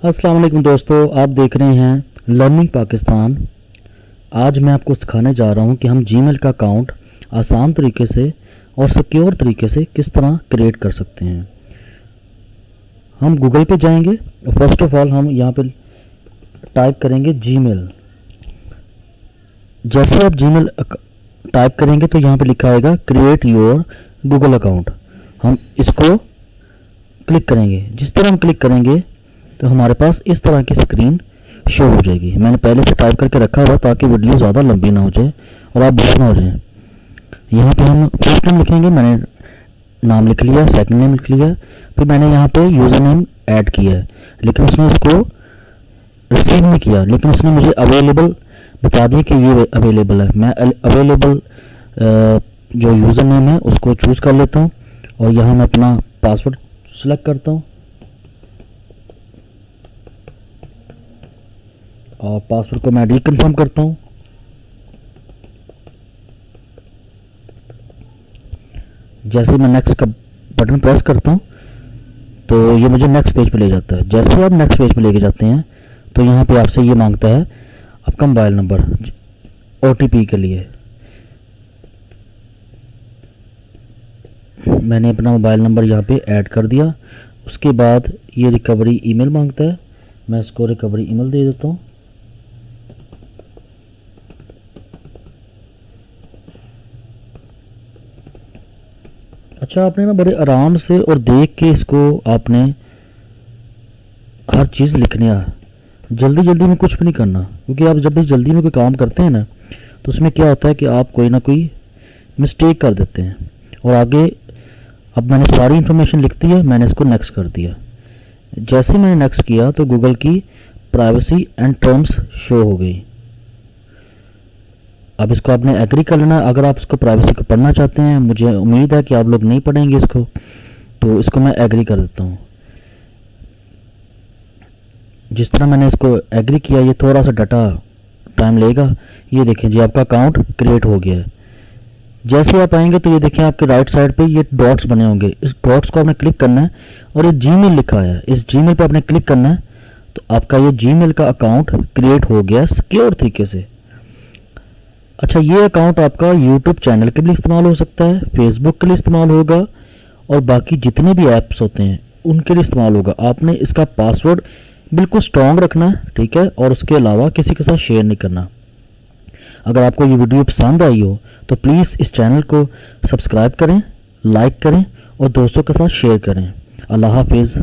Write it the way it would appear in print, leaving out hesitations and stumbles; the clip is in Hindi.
अस्सलाम वालेकुम दोस्तों, आप देख रहे हैं लर्निंग पाकिस्तान। आज मैं आपको सिखाने जा रहा हूं कि हम जीमेल का अकाउंट आसान तरीके से और सिक्योर तरीके से किस तरह क्रिएट कर सकते हैं। हम गूगल पे जाएंगे। फर्स्ट ऑफ ऑल हम यहां पे टाइप करेंगे जीमेल। जैसे आप जीमेल टाइप करेंगे तो यहां पे लिखा आएगा क्रिएट योर गूगल अकाउंट। हम इसको क्लिक करेंगे। जिस तरह हम क्लिक करेंगे तो हमारे पास इस तरह की स्क्रीन शो हो जाएगी। मैंने पहले से टाइप करके रखा हुआ ताकि वीडियो ज़्यादा लंबी ना हो जाए और आप बोर ना हो जाए। यहाँ पे हम फर्स्ट नेम लिखेंगे। मैंने नाम लिख लिया, सेकंड नेम लिख लिया, फिर मैंने यहाँ पे यूज़र नेम ऐड किया है, लेकिन उसने इसको रिसीव नहीं किया, लेकिन उसने मुझे अवेलेबल बता दिया कि ये अवेलेबल है। मैं अवेलेबल जो यूज़र नेम है उसको चूज़ कर लेता हूँ और यहाँ मैं अपना पासवर्ड सेलेक्ट करता हूँ और पासवर्ड को मैं रिकन्फर्म करता हूँ। जैसे मैं नेक्स्ट का बटन प्रेस करता हूँ तो ये मुझे नेक्स्ट पेज पे ले जाता है। जैसे आप नेक्स्ट पेज पे लेके जाते हैं तो यहाँ पे आपसे ये मांगता है आपका मोबाइल नंबर OTP के लिए। मैंने अपना मोबाइल नंबर यहाँ पे ऐड कर दिया। उसके बाद ये रिकवरी ईमेल मांगता है, मैं इसको रिकवरी ईमेल दे देता हूँ। अच्छा, आपने ना बड़े आराम से और देख के इसको आपने हर चीज़ लिखनी है। जल्दी जल्दी में कुछ भी नहीं करना, क्योंकि आप जब भी जल्दी में कोई काम करते हैं ना तो उसमें क्या होता है कि आप कोई ना कोई मिस्टेक कर देते हैं। और आगे अब मैंने सारी इन्फॉर्मेशन लिख दी है, मैंने इसको नेक्स्ट कर दिया। जैसे मैंने नेक्स्ट किया तो गूगल की प्राइवेसी एंड टर्म्स शो हो गई। अब इसको आपने एग्री कर लेना। अगर आप इसको प्राइवेसी को पढ़ना चाहते हैं, मुझे उम्मीद है कि आप लोग नहीं पढ़ेंगे इसको, तो इसको मैं एग्री कर देता हूँ। जिस तरह मैंने इसको एग्री किया, ये थोड़ा सा डाटा टाइम लेगा। ये देखें जी, आपका अकाउंट क्रिएट हो गया है। जैसे आप आएंगे तो ये देखें आपके राइट साइड पे ये डॉट्स बने होंगे। इस डॉट्स को आपने क्लिक करना है और ये जीमेल लिखा है, इस जीमेल पे आपने क्लिक करना है तो आपका ये जीमेल का अकाउंट क्रिएट हो गया सिक्योर तरीके से। अच्छा, ये अकाउंट आपका यूट्यूब चैनल के लिए इस्तेमाल हो सकता है, फेसबुक के लिए इस्तेमाल होगा और बाकी जितने भी ऐप्स होते हैं उनके लिए इस्तेमाल होगा। आपने इसका पासवर्ड बिल्कुल स्ट्रॉन्ग रखना है, ठीक है, और उसके अलावा किसी के साथ शेयर नहीं करना। अगर आपको ये वीडियो पसंद आई हो तो प्लीज़ इस चैनल को सब्सक्राइब करें, लाइक करें और दोस्तों के साथ शेयर करें। अल्लाह हाफिज़।